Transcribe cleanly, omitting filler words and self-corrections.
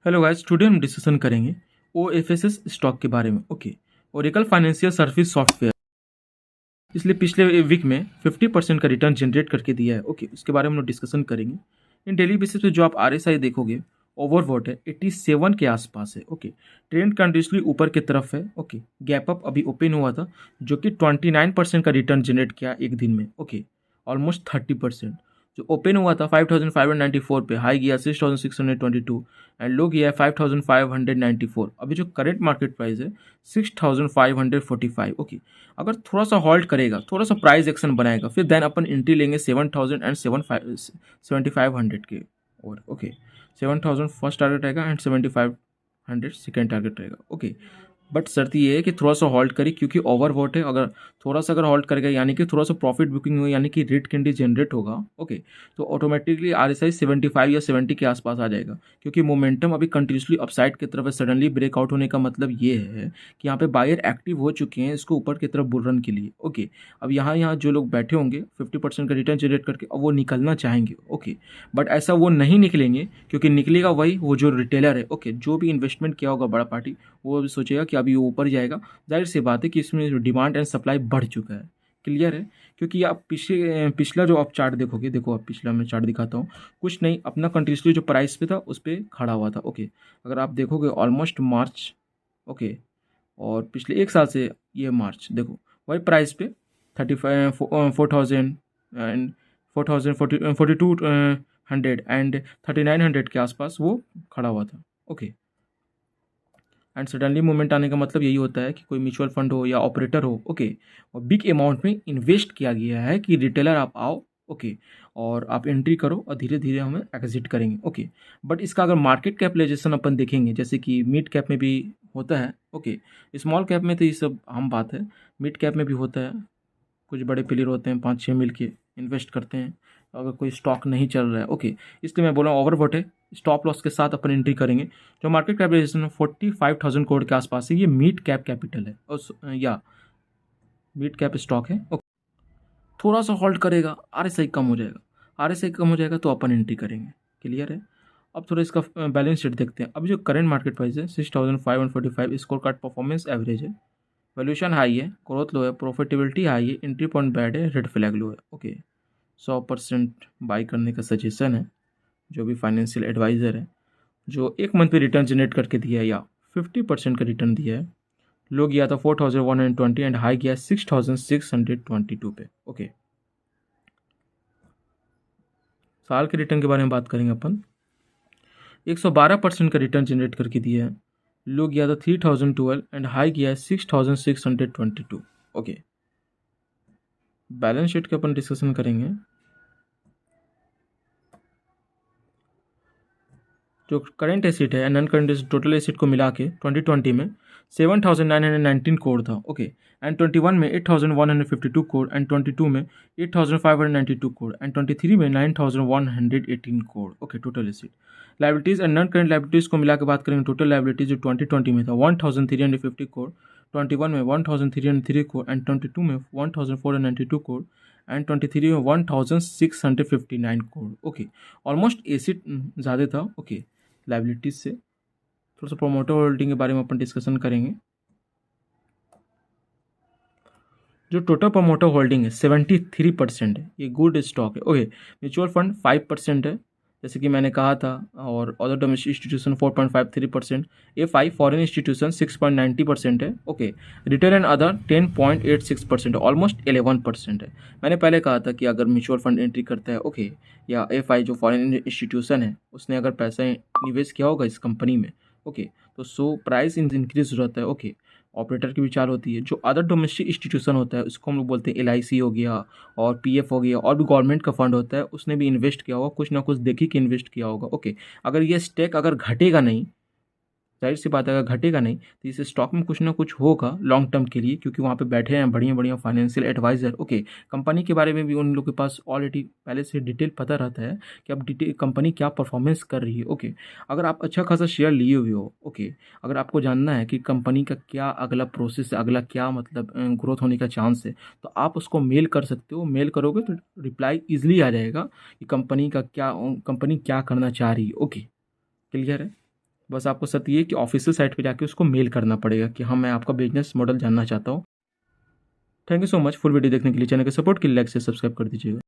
Hello guys, today हम discussion करेंगे OFSS stock के बारे में। Okay, Oracle financial service software इसलिए पिछले वीक में 50% का रिटर्न जनरेट करके दिया है। ओके, उसके बारे में हम लोग डिस्कशन करेंगे। इन डेली बेसिस पे जो आप आरएसआई देखोगे ओवरवॉट है 87 के आसपास है। ओके, ट्रेंड कंटिन्यूसली ऊपर की तरफ है। ओके, गैप अप अभी ओपन हुआ था जो कि 29% का रिटर्न जनरेट किया एक दिन में। Okay, almost 30%। जो ओपन हुआ था 5594 पे, हाई गया 6622 एंड लो गया 5594। अभी जो करंट मार्केट प्राइस है 6545। ओके, अगर थोड़ा सा हॉल्ट करेगा, थोड़ा सा प्राइस एक्शन बनाएगा, फिर देन अपन एंट्री लेंगे 7000 एंड 7500 के। और ओके, 7000 फर्स्ट टारगेट रहेगा एंड 7500 सेकेंड टारगेट रहेगा। ओके, बट शर्त ये है कि थोड़ा सा हॉल्ट करे क्योंकि ओवरवॉट है। अगर थोड़ा सा अगर हॉल्ट करेगा यानी कि थोड़ा सा प्रॉफिट बुकिंग हुई यानी कि रेट कैंडी जनरेट होगा। ओके, तो ऑटोमेटिकली आरएसआई 75 या 70 के आसपास आ जाएगा क्योंकि मोमेंटम अभी कंटिन्यूसली अपसाइड की तरफ है। सडनली ब्रेकआउट होने का मतलब ये है कि यहाँ पे बायर एक्टिव हो चुके हैं इसको ऊपर की तरफ बुल रन के लिए। ओके, अब यहाँ जो लोग बैठे होंगे 50% का रिटर्न जनरेट करके, अब वो निकलना चाहेंगे। ओके, बट ऐसा वो नहीं निकलेंगे क्योंकि निकलेगा वही वो जो रिटेलर है। ओके, जो भी इन्वेस्टमेंट किया होगा बड़ा पार्टी, वो भी सोचेगा कि अभी वो ऊपर जाएगा। जाहिर सी बात है कि इसमें जो डिमांड एंड सप्लाई बढ़ चुका है। क्लियर है? क्योंकि आप पिछला जो आप चार्ट देखोगे, देखो आप पिछला मैं चार्ट दिखाता हूँ, कुछ नहीं, अपना कंटिन्यूसली जो प्राइस पे था उस पर खड़ा हुआ था। ओके, अगर आप देखोगे ऑलमोस्ट मार्च, ओके, और पिछले एक साल से ये मार्च देखो वही प्राइस पे 4000 एंड 4200 एंड 3900 के आसपास वो खड़ा हुआ था। ओके, एंड सडनली मूवमेंट आने का मतलब यही होता है कि कोई म्यूचुअल फंड हो या ऑपरेटर हो, ओके, और बिग अमाउंट में इन्वेस्ट किया गया है कि रिटेलर आप आओ, ओके, और आप एंट्री करो और धीरे धीरे हमें एग्जिट करेंगे। ओके, बट इसका अगर मार्केट कैपिटलाइजेशन अपन देखेंगे जैसे कि मिड कैप में भी होता है। ओके, स्मॉल कैप में तो ये सब आम बात है, मिड कैप में भी होता है। कुछ बड़े प्लेयर होते हैं, 5-6 मिल के इन्वेस्ट करते हैं अगर कोई स्टॉक नहीं चल रहा है। ओके, इसलिए मैं बोल रहा हूँ ओवरबॉट है, स्टॉप लॉस के साथ अपन एंट्री करेंगे। जो मार्केट कैपिटलाइजेशन 45,000 करोड़ के आसपास है, ये मिड कैप कैपिटल है और या मिड कैप स्टॉक है। ओके, थोड़ा सा होल्ड करेगा, आरएसआई कम हो जाएगा, आरएसआई कम हो जाएगा तो अपन एंट्री करेंगे। क्लियर है? अब थोड़ा इसका बैलेंस शीट देखते हैं। अभी जो करंट मार्केट प्राइस है 6545, स्कोर कार्ड परफॉर्मेंस एवरेज है, वैल्यूएशन हाई है, ग्रोथ लो है, प्रॉफिटेबिलिटी हाई है, एंट्री पॉइंट बैड है, रेड फ्लैग लो है। ओके, 100% बाई करने का सजेशन है। जो भी फाइनेंशियल एडवाइज़र है जो एक मंथ पे रिटर्न जनरेट करके दिया है या 50% का रिटर्न दिया है, लो गया था 4120 एंड हाई गया 6622 पे। ओके, साल के रिटर्न के बारे में बात करेंगे अपन। 112% का रिटर्न जनरेट करके दिया है, लो गया था 3012 एंड हाई गया है 6622। ओके, बैलेंस शीट के अपन डिस्कशन करेंगे। जो करंट एसिड है non current acid total acid को मिला के 2020 में 7919 करोड़ था। ओके, एंड 21 में 8152 करोड़ एंड 22 में 8592 करोड़ एंड 23 में 9118 crore. Okay, total acid. Liabilities and non current liabilities को मिला के बात करेंगे, टोटल लाइबिलिटीज जो 2020 में था 1350 करोड़, 21 में 1303 करोड़ एंड 22 में 1492 करोड़ एंड 23 में 1659 करोड़। ओके, ऑलमोस्ट एसिड ज़्यादा था। ओके, लाइबिलिटीज से थोड़ा सा प्रोमोटर होल्डिंग के बारे में अपन डिस्कशन करेंगे। जो टोटल प्रोमोटर होल्डिंग है 73% है, ये गुड स्टॉक है। ओके, म्यूचुअल फंड 5% है जैसे कि मैंने कहा था, और other domestic institution 4.53%, FI foreign institution 6.90% है। ओके, रिटेल एंड अदर 10.86% है, ऑलमोस्ट 11% है। मैंने पहले कहा था कि अगर म्यूचुअल फंड एंट्री करता है, ओके, या FI जो फॉरेन इंस्टीट्यूशन है उसने अगर पैसा निवेश किया होगा इस कंपनी में, ओके, तो सो प्राइस इंक्रीज हो जाता है। ओके, ऑपरेटर की विचार होती है। जो अदर डोमेस्टिक इंस्टीट्यूशन होता है उसको हम लोग बोलते हैं LIC हो गया और PF हो गया, और भी गवर्नमेंट का फंड होता है, उसने भी इन्वेस्ट किया होगा, कुछ ना कुछ देखी कि इन्वेस्ट किया होगा। ओके, अगर ये स्टेक अगर घटेगा नहीं, जाहिर सी बात है अगर घटेगा नहीं तो इस स्टॉक में कुछ ना कुछ होगा लॉन्ग टर्म के लिए, क्योंकि वहाँ पे बैठे हैं बढ़िया बढ़िया फाइनेंशियल एडवाइज़र। ओके, कंपनी के बारे में भी उन लोग के पास ऑलरेडी पहले से डिटेल पता रहता है कि अब डिटेल कंपनी क्या परफॉर्मेंस कर रही है। ओके, अगर आप अच्छा खासा शेयर लिए हुए हो, ओके, अगर आपको जानना है कि कंपनी का क्या अगला प्रोसेस है, अगला क्या मतलब ग्रोथ होने का चांस है, तो आप उसको मेल कर सकते हो। मेल करोगे तो रिप्लाई ईजिली आ जाएगा कि कंपनी क्या करना चाह रही है। ओके, क्लियर है? बस आपको शर्त ये है कि ऑफिशियल साइट पे जाके उसको मेल करना पड़ेगा कि हाँ मैं आपका बिजनेस मॉडल जानना चाहता हूँ। Thank you so much. Full video देखने के लिए चैनल के सपोर्ट के लिए लाइक से सब्सक्राइब कर दीजिएगा।